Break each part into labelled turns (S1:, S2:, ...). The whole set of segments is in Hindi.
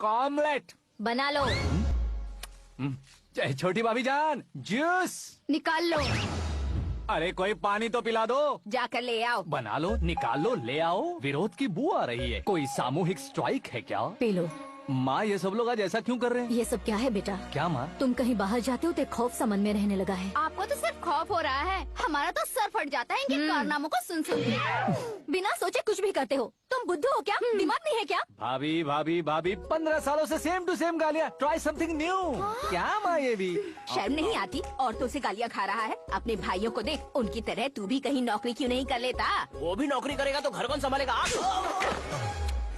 S1: एक ऑमलेट
S2: बना लो।
S1: छोटी भाभी जान, जूस
S2: निकाल लो।
S1: अरे कोई पानी तो पिला दो।
S2: जाकर ले आओ।
S1: बना लो, निकाल लो, ले आओ। विरोध की बू आ रही है। कोई सामूहिक स्ट्राइक है क्या?
S2: P low.
S1: माँ, ये सब लोग आज ऐसा क्यों कर रहे हैं?
S2: ये सब क्या है बेटा?
S1: क्या माँ?
S2: तुम कहीं बाहर जाते हो तो खौफ सा मन में रहने लगा है।
S3: आपको तो सिर्फ खौफ हो रहा है, हमारा तो सर फट जाता है इनके कारनामों को सुन सुन के।
S2: बिना सोचे कुछ भी करते हो। तुम बुद्धू हो क्या? दिमाग नहीं है क्या?
S1: भाभी भाभी भाभी, 15 सालों से सेम टू सेम गालियाँ। Try something new. क्या माँ ये भी?
S2: शर्म नहीं आती? औरतों से गालियाँ खा रहा है। अपने भाइयों को देख, उनकी तरह तू भी कहीं नौकरी क्यों नहीं कर लेता?
S4: वो भी नौकरी करेगा तो घर कौन संभालेगा? आप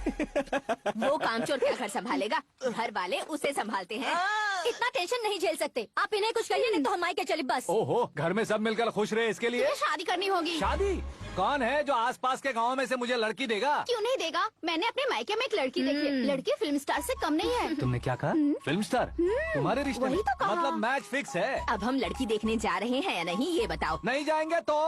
S2: वो कामचोर क्या घर संभालेगा? घर वाले उसे संभालते हैं। इतना टेंशन नहीं झेल सकते। आप इन्हें कुछ कहिए नहीं तो हम मायके चले बस।
S1: ओहो, घर में सब मिलकर खुश रहे इसके लिए।
S3: तुम्हें शादी करनी होगी।
S1: शादी? कौन है जो आसपास के गांव में से मुझे लड़की देगा?
S3: क्यों नहीं देगा? मैंने अपने मायके में एक लड़की देखी है। लड़की फिल्म स्टार से कम नहीं है।
S1: तुमने क्या कहा? Film star? तुम्हारे रिश्ते में?
S2: वही तो कहा।
S1: मतलब मैच फिक्स है।
S2: अब हम लड़की देखने जा रहे हैं या नहीं ये बताओ।
S1: नहीं जाएंगे तो?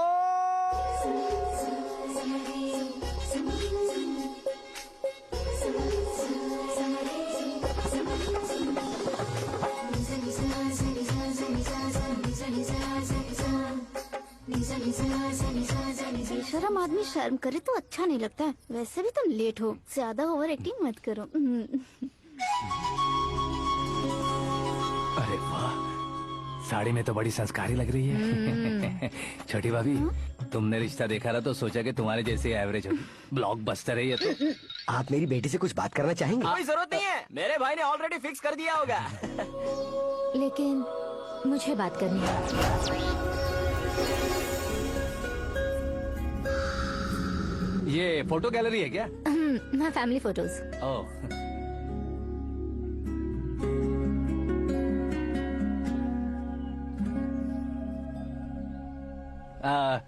S3: बेशरम आदमी शर्म करे तो अच्छा नहीं लगता है। वैसे भी तुम लेट हो, ज्यादा ओवर एक्टिंग मत करो।
S1: अरे वाह, साड़ी में तो बड़ी संस्कारी लग रही है। छोटी भाभी, तुमने रिश्ता देखा ना तो सोचा कि तुम्हारे जैसे एवरेज होगी। ब्लॉकबस्टर है ये तो।
S5: आप मेरी बेटी से कुछ बात करना चाहेंगे?
S4: कोई जरूरत नहीं है, मेरे भाई ने ऑलरेडी फिक्स कर दिया होगा।
S2: लेकिन मुझे बात करनी है।
S1: ये फोटो गैलरी है क्या?
S2: मैं फैमिली फोटोज।
S1: ओह,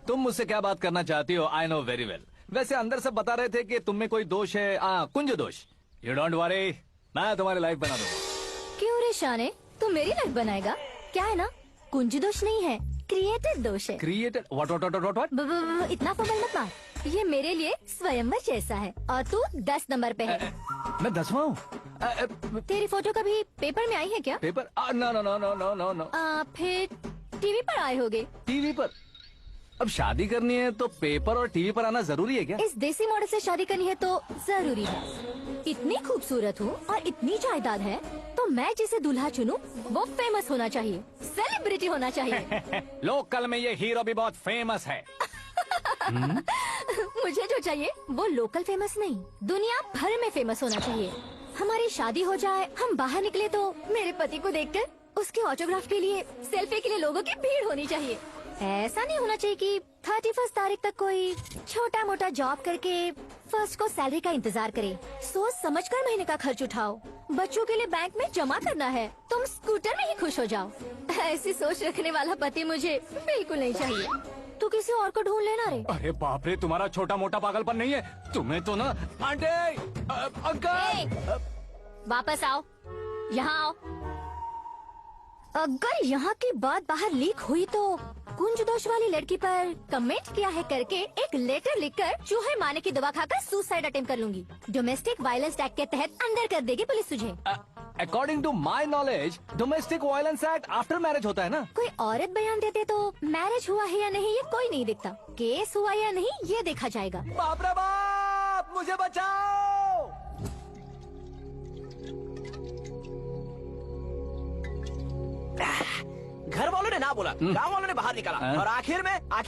S1: तुम मुझसे क्या बात करना चाहती हो? I know very well. वैसे अंदर से बता रहे थे कि तुम में कोई दोष है। कुंज दोष। यू डोंट वरी, मैं तुम्हारी लाइफ बना दूंगा।
S2: क्यों रे शाने, तू मेरी लाइफ बनाएगा? क्या है ना, कुंज दोष नहीं है, क्रिएटेड दोष है।
S1: क्रिएटेड? व्हाट?
S2: इतना फॉर्मल मत मार। ये मेरे लिए स्वयंवर जैसा है और तू 10 नंबर पे है।
S1: मैं 10वां हूँ?
S2: तेरी फोटो कभी पेपर में आई है क्या?
S1: Paper? No no no no no no no.
S2: फिर टीवी पर आए होगे।
S1: टीवी पर? अब शादी करनी है तो पेपर और टीवी पर आना जरूरी है क्या?
S2: इस देसी मॉडल से शादी करनी है तो जरूरी है। इतनी खूबसूरत हूँ और इतनी जायदाद है तो मैं जिसे दूल्हा चुनूं वो फेमस होना चाहिए, सेलिब्रिटी होना चाहिए।
S1: लोकल में ये हीरो भी बहुत फेमस है।
S2: मुझे जो चाहिए वो लोकल फेमस नहीं, दुनिया भर में फेमस होना चाहिए। हमारी शादी हो जाए, हम बाहर निकले तो मेरे पति को देखकर उसके ऑटोग्राफ के लिए, सेल्फी के लिए लोगों की भीड़ होनी चाहिए। ऐसा नहीं होना चाहिए कि 31 तारीख तक कोई छोटा मोटा जॉब करके फर्स्ट को सैलरी का इंतजार करे। सोच समझकर महीने का खर्च उठाओ। बच्चों के लिए बैंक में जमा करना है, तुम स्कूटर में ही खुश हो जाओ। ऐसी सोच रखने वाला पति मुझे बिल्कुल नहीं चाहिए। तू किसी और को ढूंढ लेना रे।
S1: अरे बाप रे, तुम्हारा छोटा मोटा पागलपन नहीं है। तुम्हें तो ना आंटी, अंकल।
S2: वापस आओ, यहाँ आओ। अगर यहाँ की बात बाहर लीक हुई तो कुंज दोष वाली लड़की पर कमेंट किया है करके एक लेटर लिखकर चूहे मारने की दवा खाकर सुसाइड अटेम्प्ट कर लूंगी। डोमेस्टिक वायलेंस एक्ट के तहत अंदर कर देगी पुलिस तुझे।
S1: According to my knowledge domestic violence act after marriage होता है ना?
S2: कोई औरत बयान देते तो मैरिज हुआ है या नहीं ये कोई नहीं दिखता, केस हुआ या नहीं ये देखा जाएगा।
S1: बाप रे बाप, मुझे बचाओ।
S4: घर वालों ने ना बोला, गांव वालों ने बाहर निकाला और आखिर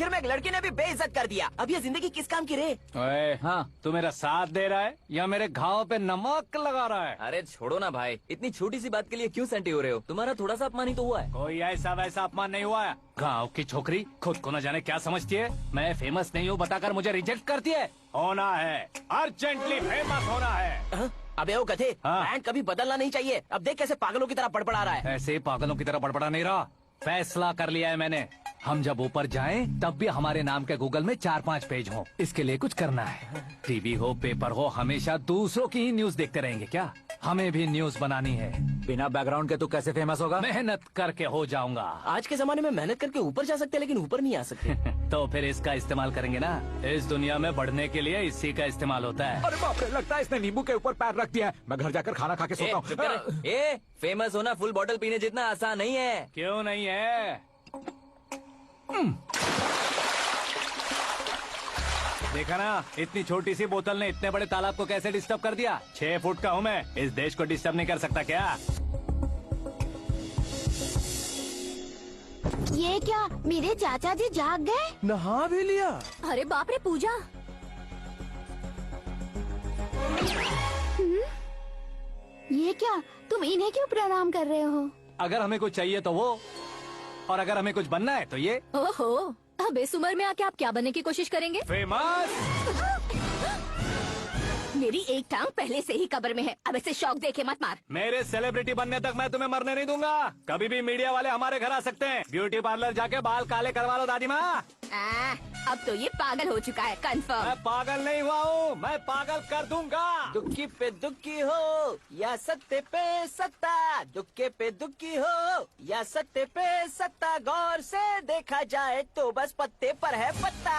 S4: में एक लड़की ने भी बेइज्जत कर दिया। अब ये जिंदगी किस काम की रे?
S1: ओए, हाँ, तू मेरा साथ दे रहा है या मेरे घाव पे नमक लगा रहा है?
S4: अरे छोड़ो ना भाई, इतनी छोटी सी बात के लिए क्यों सेंटी हो रहे हो? तुम्हारा थोड़ा सा अपमान ही तो हुआ है।
S1: कोई ऐसा वैसा अपमान नहीं हुआ है। गाँव की छोकरी खुद को न जाने क्या समझती है। मैं फेमस नहीं हूँ बताकर मुझे रिजेक्ट करती है। होना है, अर्जेंटली फेमस होना है।
S4: अबे ओ गधे,
S1: हाँ।
S4: बैंड कभी बदलना नहीं चाहिए। अब देख कैसे पागलों की तरह बड़बड़ा रहा है।
S1: ऐसे पागलों की तरह बड़बड़ा नहीं रहा। फैसला कर लिया है मैंने। हम जब ऊपर जाएं तब भी हमारे नाम के गूगल में 4-5 पेज हों। इसके लिए कुछ करना है। टीवी हो, पेपर हो, हमेशा दूसरों की ही न्यूज देखते रहेंगे क्या? हमें भी न्यूज बनानी है।
S6: बिना बैकग्राउंड के तू कैसे फेमस होगा?
S1: मेहनत करके हो जाऊंगा।
S4: आज के जमाने में मेहनत करके ऊपर जा सकते हैं लेकिन ऊपर नहीं आ सकते।
S1: तो फिर इसका इस्तेमाल करेंगे ना। इस दुनिया में बढ़ने के लिए इसी का इस्तेमाल होता है।
S6: अरे बाप रे, लगता है इसने नींबू के ऊपर पैर रख दिया है। मैं घर जाकर खाना खा के सोता
S4: चुप कर। ए, फेमस होना फुल बॉटल पीने जितना आसान नहीं है।
S1: क्यों नहीं है? देखा ना, इतनी छोटी सी बोतल ने इतने बड़े तालाब को कैसे डिस्टर्ब कर दिया। 6 फुट का हूँ मैं, इस देश को डिस्टर्ब नहीं कर सकता क्या?
S3: ये क्या, मेरे चाचा जी जाग गए?
S4: नहा भी लिया।
S2: अरे बाप रे पूजा,
S3: ये क्या, तुम इन्हें क्यों प्रणाम कर रहे हो?
S1: अगर हमें कुछ चाहिए तो वो, और अगर हमें कुछ बनना है तो ये।
S2: ओहो, अब इस उम्र में आके आप क्या बनने की कोशिश करेंगे?
S1: फेमस।
S2: मेरी एक टांग पहले से ही कब्र में है, अब इसे शौक देके मत मार।
S1: मेरे सेलिब्रिटी बनने तक मैं तुम्हें मरने नहीं दूंगा। कभी भी मीडिया वाले हमारे घर आ सकते हैं। ब्यूटी पार्लर जाके बाल काले करवा लो दादी माँ।
S2: अब तो ये पागल हो चुका है, कंफर्म।
S1: मैं पागल नहीं हुआ हूँ, मैं पागल कर दूंगा।
S4: दुखी पे दुखी हो या सत्ते पे सत्ता, दुखे पे दुखी हो या सत्ते पे सत्ता, गौर से देखा जाए तो बस पत्ते पर है पत्ता।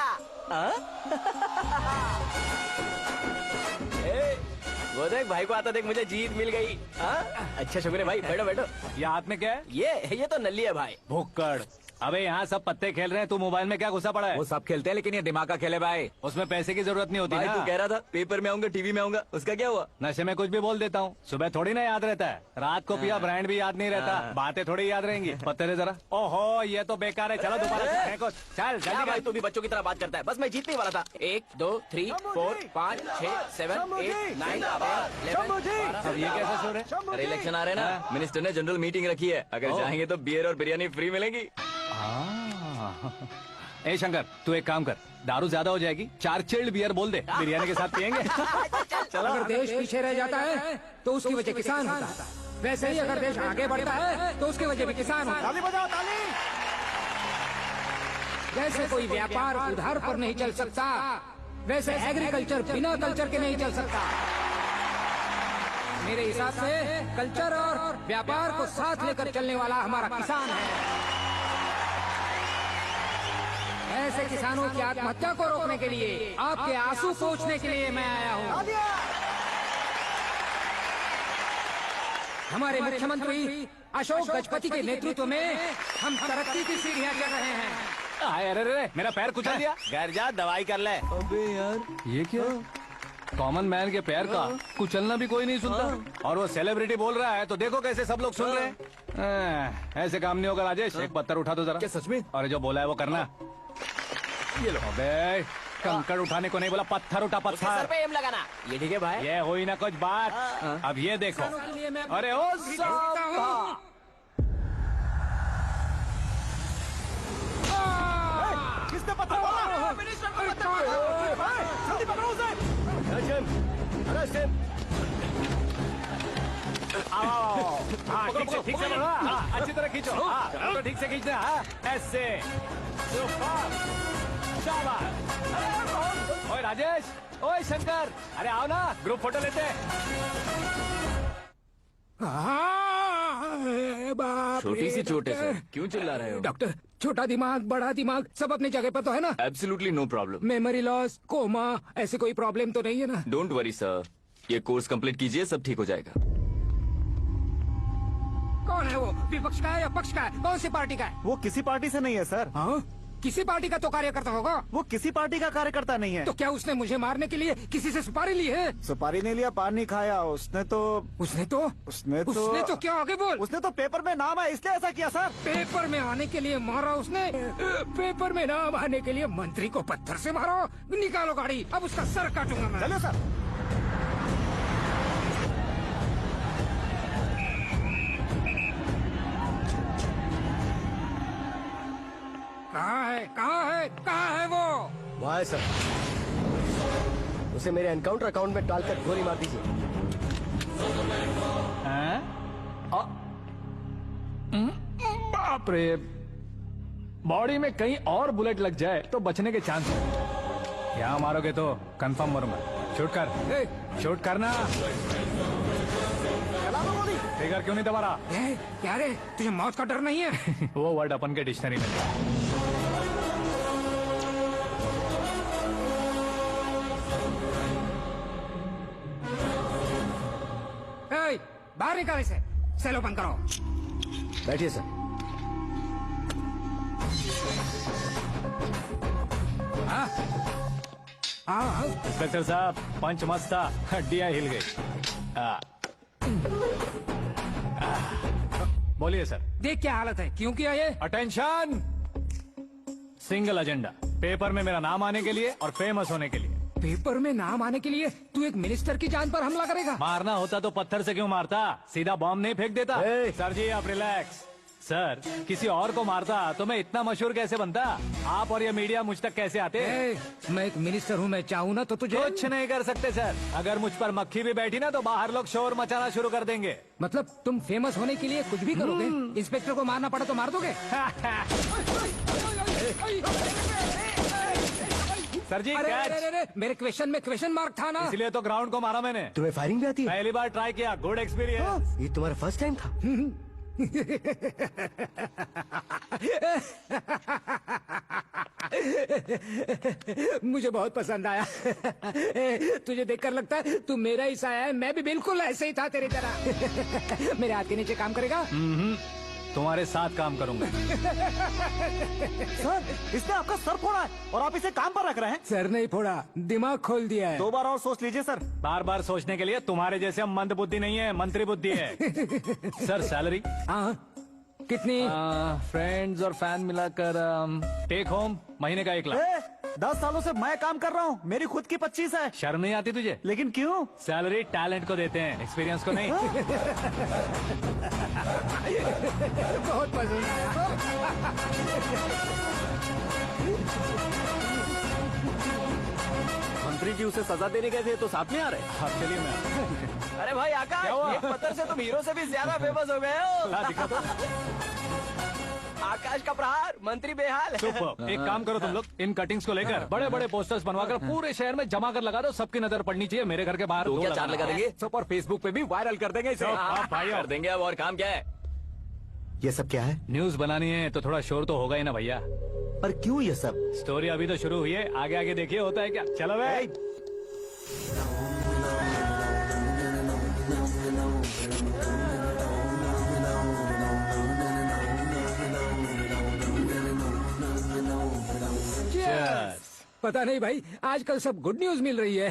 S4: वो देख भाई को आता देख, मुझे जीत मिल गई। अच्छा शुक्र भाई, बैठो बैठो।
S1: ये हाथ में क्या है?
S4: ये तो नल्ली है भाई।
S1: भुक्कड़। अबे यहाँ सब पत्ते खेल रहे हैं, तू मोबाइल में क्या घुसा पड़ा है?
S6: वो सब खेलते हैं लेकिन ये दिमाग का खेले भाई।
S1: उसमें पैसे की जरूरत नहीं होती
S4: भाई
S1: ना।
S4: तू कह रहा था पेपर में आऊंगा, टीवी में आऊंगा, उसका क्या हुआ?
S1: नशे में कुछ भी बोल देता हूँ, सुबह थोड़ी ना याद रहता है। रात को पिया ब्रांड भी याद नहीं रहता, बातें थोड़ी याद रहेंगी। पत्ते दे जरा। ओहो, ये तो बेकार है। चलो दोबारा से फेंको। चल
S4: क्या
S1: जल्दी
S4: भाई,
S1: कर।
S4: तू भी बच्चों की तरह बात करता है। बस मैं जीतने वाला था। 1 2 3 4 5 6 7 8 9 10
S1: अब ये कैसे सुर है?
S4: अरे इलेक्शन आ रहे हैं ना, मिनिस्टर ने जनरल मीटिंग रखी है। अगर जाएंगे तो बियर और बिरयानी फ्री मिलेगी।
S1: ए शंकर, तू एक काम कर, दारू ज्यादा हो जाएगी, 4 चिल्ड बियर बोल दे, बिरयानी के साथ पियेंगे।
S7: अगर देश पीछे रह जाता है तो उसकी वजह किसान होता है, वैसे ही अगर देश आगे बढ़ता है तो उसकी वजह भी किसान होता है। ताली बजाओ, ताली। जैसे कोई व्यापार उधार पर नहीं चल सकता, वैसे एग्रीकल्चर बिना कल्चर के नहीं चल सकता। मेरे हिसाब से कल्चर और व्यापार को साथ लेकर चलने वाला हमारा किसान है। ऐसे किसानों की आत्महत्या को रोकने के लिए, आपके आंसू पोंछने के लिए मैं आया हूँ। हमारे मुख्यमंत्री अशोक गजपति के नेतृत्व में हम तरक्की की सीढ़ियाँ चढ़ रहे हैं।
S1: अरे अरे, मेरा पैर कुचल दिया।
S4: घर जा, दवाई कर ले। अबे यार,
S1: ये क्या? कॉमन मैन के पैर का कुचलना भी कोई नहीं सुनता, और वो सेलिब्रिटी बोल रहा है तो देखो कैसे सब लोग सुन रहे हैं। ऐसे काम नहीं होगा राजेश, एक पत्थर उठा दो जरा।
S4: क्या सच में?
S1: और जो बोला है वो करना। ये लो। अबे कंकड़ उठाने को नहीं बोला, पत्थर उठा,
S4: उसके सर
S1: पत्थर।
S4: पे एम लगाना। ये ठीक है भाई।
S1: ये हुई ना कुछ बात। अब ये देखो।
S7: के लिए मैं
S1: अरे ओ साहब,
S6: किसने पत्थर मारा? जल्दी पकड़ो उसे।
S1: आओ। हाँ, ठीक से पकड़ो। हाँ, अच्छी तरह खींचो। हाँ, तो ठीक से खींचना। हाँ, ऐसे। सुपर। शाबाश। ओए राजेश, ओए शंकर, अरे आओ ना, ग्रुप फोटो लेते हैं।
S7: बाप
S4: छोटी सी
S7: रे,
S4: चोट है
S7: डॉक्टर।
S4: सर, क्यों चिल्ला रहे हो?
S7: डॉक्टर, छोटा दिमाग बड़ा दिमाग सब अपनी जगह पर तो है ना?
S4: Absolutely no problem.
S7: Memory loss, coma, ऐसी कोई प्रॉब्लम तो नहीं है ना?
S4: डोंट वरी सर, ये कोर्स कंप्लीट कीजिए, सब ठीक हो जाएगा।
S7: कौन है वो? विपक्ष का है या पक्ष का है? कौन सी पार्टी का है?
S8: वो किसी पार्टी से नहीं है सर।
S7: हाँ? किसी पार्टी का तो कार्यकर्ता होगा।
S8: वो किसी पार्टी का कार्यकर्ता नहीं है।
S7: तो क्या उसने मुझे मारने के लिए किसी से सुपारी ली है?
S8: सुपारी नहीं लिया, पान नहीं खाया। उसने तो
S7: उसने तो क्या आगे बोल?
S8: उसने तो पेपर में नाम है इसलिए ऐसा किया सर।
S7: पेपर में आने के लिए मारा उसने? पेपर में नाम आने के लिए मंत्री को पत्थर से मारो? निकालो गाड़ी, अब उसका सर काटूंगा मैं।
S8: चलो सर।
S7: कहाँ है वो?
S5: वहाँ है सर। उसे मेरे एनकाउंटर अकाउंट में डालकर गोली मार दीजिए।
S1: हैं? बाप रे, बॉडी में कहीं और बुलेट लग जाए तो बचने के चांस है। यहाँ मारोगे तो कंफर्म मरूंगा। शूट कर, शूट करना। ट्रिगर क्यों नहीं दबा रहा?
S7: क्या रे, तुझे मौत का डर नहीं है?
S1: वो वर्ड अपन के डिक्शनरी में नहीं।
S7: ए, बाहर निकाल इसे, सेल ओपन करो।
S5: बैठिए सर।
S7: हाँ हाँ,
S1: इंस्पेक्टर साहब, पंच मस्त था, हड्डियां हिल गई। बोलिए सर।
S7: देख क्या हालत है, क्यों किया ये?
S1: अटेंशन, सिंगल एजेंडा, पेपर में मेरा नाम आने के लिए और फेमस होने के लिए।
S7: पेपर में नाम आने के लिए तू एक मिनिस्टर की जान पर हमला करेगा?
S1: मारना होता तो पत्थर से क्यों मारता, सीधा बॉम्ब नहीं फेंक देता।
S5: ए!
S1: सर जी आप रिलैक्स। सर, किसी और को मारता तो मैं इतना मशहूर कैसे बनता? आप और ये मीडिया मुझ तक कैसे आते?
S7: मैं एक मिनिस्टर हूँ, मैं चाहूँ ना तो तुझे
S1: कुछ नहीं कर सकते सर। अगर मुझ पर मक्खी भी बैठी ना तो बाहर लोग शोर मचाना शुरू कर देंगे।
S7: मतलब तुम फेमस होने के लिए कुछ भी करोगे? इंस्पेक्टर को मारना पड़ा तो मार दोगे?
S1: सर जी
S7: अरे,
S1: कैच।
S7: अरे, अरे, मेरे क्वेश्चन में क्वेश्चन मार्क था ना।
S1: इसलिए तो ग्राउंड को मारा मैंने।
S5: तुम्हें फायरिंग भी आती है?
S1: पहली बार ट्राई किया, गुड एक्सपीरियंस।
S5: ये तुम्हारा फर्स्ट टाइम था?
S7: मुझे बहुत पसंद आया। तुझे देखकर लगता है तू मेरा ही साया है। मैं भी बिल्कुल ऐसे ही था तेरी तरह। मेरे हाथ के नीचे काम करेगा?
S1: तुम्हारे साथ काम करूंगा।
S8: सर, इसने आपका सर फोड़ा है और आप इसे काम पर रख रहे हैं।
S7: सर नहीं फोड़ा, दिमाग खोल दिया है।
S8: 2 बार और सोच लीजिए सर।
S1: बार बार सोचने के लिए तुम्हारे जैसे मंद बुद्धि नहीं है, मंत्री बुद्धि है। सर सैलरी
S7: हाँ, कितनी?
S1: फ्रेंड्स और फैन मिलाकर टेक होम महीने का 1 लाख।
S8: 10 सालों से मैं काम कर रहा हूँ, मेरी खुद की 25 है।
S1: शर्म नहीं आती तुझे?
S8: लेकिन क्यों?
S1: सैलरी टैलेंट को देते हैं, एक्सपीरियंस को नहीं।
S7: बहुत पसंद आया।
S5: मंत्री जी उसे सजा देने गए थे तो साथ में आ रहे?
S1: अब चलिए मैं
S4: अरे भाई आकाश,
S1: क्या हुआ?
S4: एक पत्थर से तुम हीरो से भी ज्यादा फेमस हो गए हो।
S1: ला दिखा दो।
S4: आकाश का प्रहार, मंत्री बेहाल।
S1: सुपर। एक काम करो तुम लोग, इन कटिंग्स को लेकर बड़े बड़े पोस्टर्स बनवाकर पूरे शहर में जमा कर लगा दो। सबकी नजर पड़नी चाहिए। मेरे घर के बाहर
S6: तो
S1: दो
S6: क्या
S1: लगाना।
S6: 4 लगा देंगे सब और फेसबुक पे भी वायरल कर देंगे इसे।
S1: हाँ, भाई
S6: कर देंगे। अब और काम क्या है?
S5: ये सब क्या है?
S1: न्यूज बनानी है तो थोड़ा शोर तो होगा ही ना भैया।
S5: पर क्यों ये सब?
S1: स्टोरी अभी तो शुरू हुई है, आगे आगे देखिए होता है क्या। चलो भाई।
S7: पता नहीं भाई, आजकल सब गुड न्यूज मिल रही है।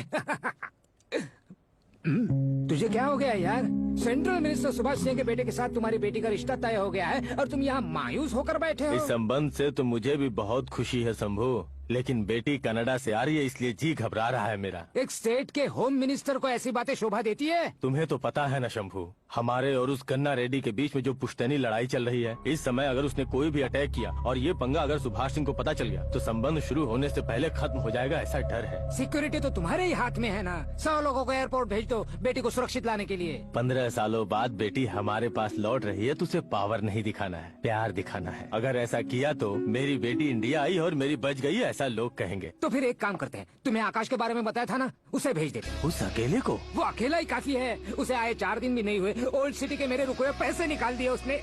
S7: तुझे क्या हो गया यार? सेंट्रल मिनिस्टर सुभाष सिंह के बेटे के साथ तुम्हारी बेटी का रिश्ता तय हो गया है और तुम यहाँ मायूस होकर बैठे हो।
S9: इस संबंध से तो मुझे भी बहुत खुशी है शंभू, लेकिन बेटी कनाडा से आ रही है इसलिए जी घबरा रहा है मेरा।
S7: एक स्टेट के होम मिनिस्टर को ऐसी बातें शोभा देती है?
S9: तुम्हें तो पता है ना शंभू, हमारे और उस गन्ना रेड्डी के बीच में जो पुश्तैनी लड़ाई चल रही है, इस समय अगर उसने कोई भी अटैक किया और ये पंगा अगर सुभाष सिंह को पता चल गया तो संबंध शुरू होने से पहले खत्म हो जाएगा, ऐसा डर है।
S7: सिक्योरिटी तो तुम्हारे ही हाथ में है ना। 100 लोगों को एयरपोर्ट भेज दो बेटी को सुरक्षित लाने के लिए।
S9: 15 सालों बाद बेटी हमारे पास लौट रही है तो उसे पावर नहीं दिखाना है, प्यार दिखाना है। अगर ऐसा किया तो मेरी बेटी इंडिया आई और मेरी बच गई, ऐसा लोग कहेंगे।
S7: तो फिर एक काम करते हैं, तुम्हें आकाश के बारे में बताया था ना, उसे भेज देते हैं।
S9: उस अकेले को?
S7: वो अकेला ही काफी है। उसे आए 4 दिन भी नहीं हुए, ओल्ड सिटी के मेरे रुके हुए पैसे निकाल दिए उसने।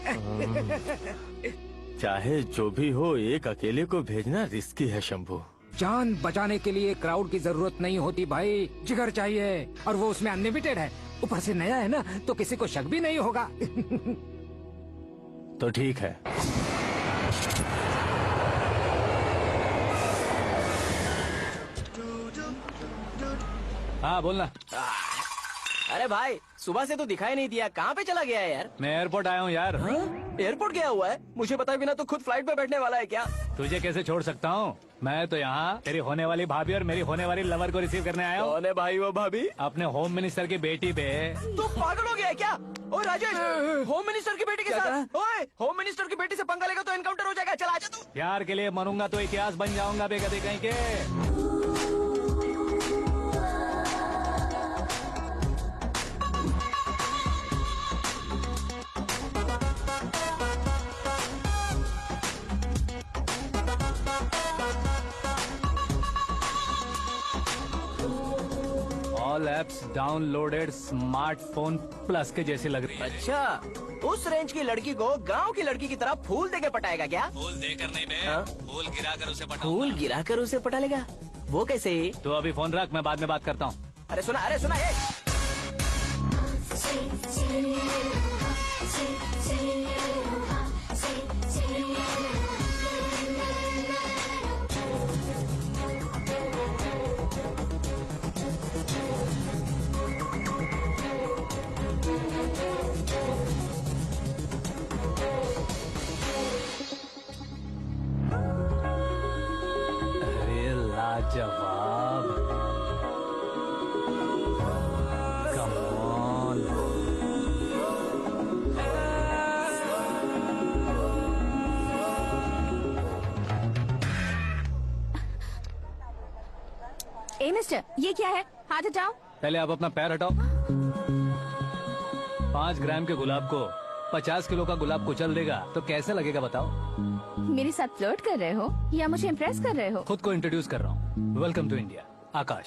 S9: चाहे जो भी हो, एक अकेले को भेजना रिस्की है शंभू।
S7: जान बचाने के लिए क्राउड की जरूरत नहीं होती भाई, जिगर चाहिए, और वो उसमें अनलिमिटेड है। ऊपर से नया है ना, तो किसी को शक भी नहीं होगा।
S9: तो ठीक है।
S1: हाँ बोलना।
S4: अरे भाई, सुबह से तो दिखाई नहीं दिया, कहाँ पे चला गया है यार?
S1: मैं एयरपोर्ट आया हूँ यार।
S4: एयरपोर्ट गया हुआ है? मुझे बताए बिना तो खुद फ्लाइट पे बैठने वाला है क्या?
S1: तुझे कैसे छोड़ सकता हूँ? मैं तो यहाँ तेरी होने वाली भाभी और मेरी होने वाली लवर को रिसीव करने आया हूँ।
S4: कौन है भाई वो भाभी?
S1: अपने होम मिनिस्टर की बेटी पे।
S4: तू पागल हो गया है क्या? ओए राजेश, होम मिनिस्टर की बेटी के साथ? ओए, होम मिनिस्टर की बेटी से पंगा लेगा तो एनकाउंटर हो जाएगा। चल आजा तू।
S1: प्यार के लिए मरूंगा तो इतिहास बन जाऊंगा बेगदी कहीं के। All apps downloaded smartphone plus के जैसे लग रही है।
S4: अच्छा, उस रेंज की लड़की को गांव की लड़की की तरह फूल देके पटाएगा क्या?
S1: फूल देकर नहीं बे,
S4: हाँ?
S1: फूल गिराकर उसे पटा।
S4: फूल गिराकर उसे पटा लेगा? वो कैसे?
S1: तो अभी फोन रख, मैं बाद में बात करता हूँ।
S4: अरे सुना ये।
S1: अरे लाजवाब, कम ऑन।
S2: ए मिस्टर, ये क्या है? हाथ हटाओ।
S1: पहले आप अपना पैर हटाओ। 5 ग्राम के गुलाब को 50 किलो का गुलाब कुचल देगा तो कैसे लगेगा बताओ?
S2: मेरे साथ फ्लर्ट कर रहे हो या मुझे इम्प्रेस कर रहे हो?
S1: खुद को इंट्रोड्यूस कर रहा हूँ। Welcome to India, Akash.